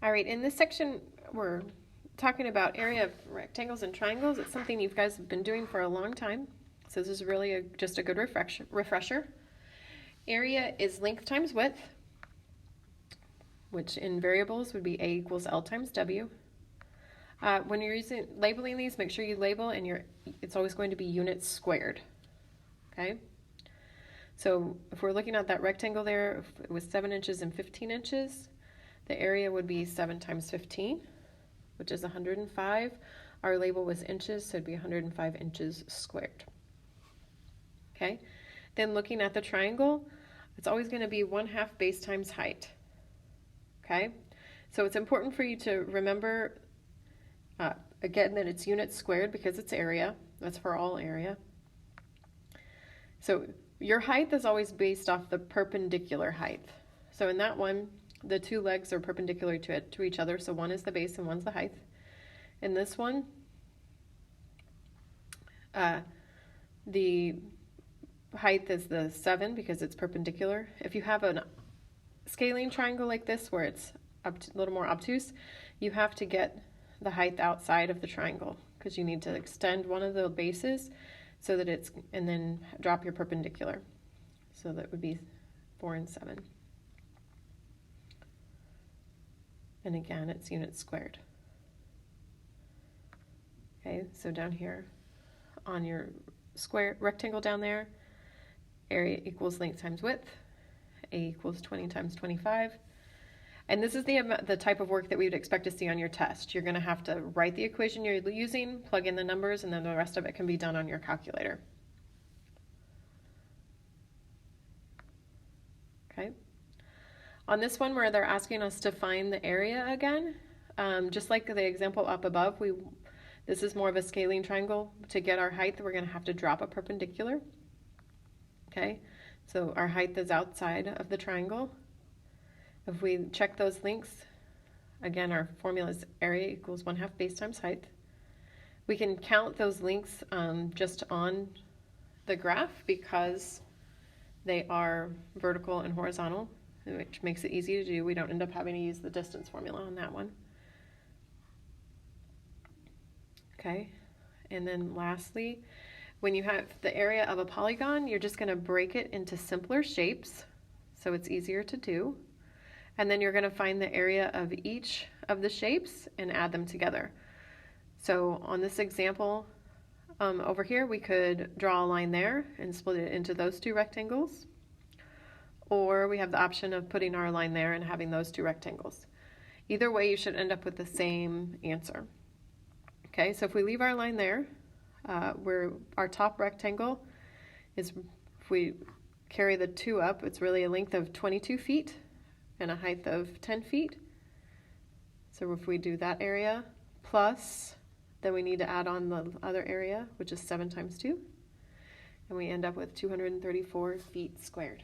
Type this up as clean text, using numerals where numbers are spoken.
All right, in this section, we're talking about area of rectangles and triangles. It's something you guys have been doing for a long time. So this is really just a good refresher. Area is length times width, which in variables would be A equals L times W. When you're labeling these, make sure you label and it's always going to be units squared. Okay? So if we're looking at that rectangle there, if it was 7 inches and 15 inches, the area would be 7 times 15, which is 105. Our label was inches, so it'd be 105 inches squared. Okay? Then looking at the triangle, it's always going to be 1/2 base times height. Okay? So it's important for you to remember, again, that it's units squared because it's area. That's for all area. So your height is always based off the perpendicular height. So in that one, the two legs are perpendicular to each other, so one is the base and one's the height. In this one, the height is the 7 because it's perpendicular. If you have a scaling triangle like this where it's a little more obtuse, you have to get the height outside of the triangle because you need to extend one of the bases so that and then drop your perpendicular. So that would be 4 and 7. And again, it's units squared. Okay, so down here on your rectangle down there, area equals length times width, A equals 20 times 25. And this is the type of work that we would expect to see on your test. You're going to have to write the equation you're using, plug in the numbers, and then the rest of it can be done on your calculator. Okay. On this one where they're asking us to find the area again, just like the example up above, this is more of a scaling triangle. To get our height, we're going to have to drop a perpendicular. Okay, so our height is outside of the triangle. If we check those links, again, our formula is area equals 1/2 base times height. We can count those links just on the graph because they are vertical and horizontal, which makes it easy to do. We don't end up having to use the distance formula on that one. Okay, and then lastly, when you have the area of a polygon, you're just going to break it into simpler shapes so it's easier to do. And then you're going to find the area of each of the shapes and add them together. So on this example over here, we could draw a line there and split it into those two rectangles. Or we have the option of putting our line there and having those two rectangles. Either way, you should end up with the same answer. Okay, so if we leave our line there, where our top rectangle is, if we carry the 2 up, it's really a length of 22 feet and a height of 10 feet. So if we do that area plus, then we need to add on the other area, which is 7 times 2, and we end up with 234 feet squared.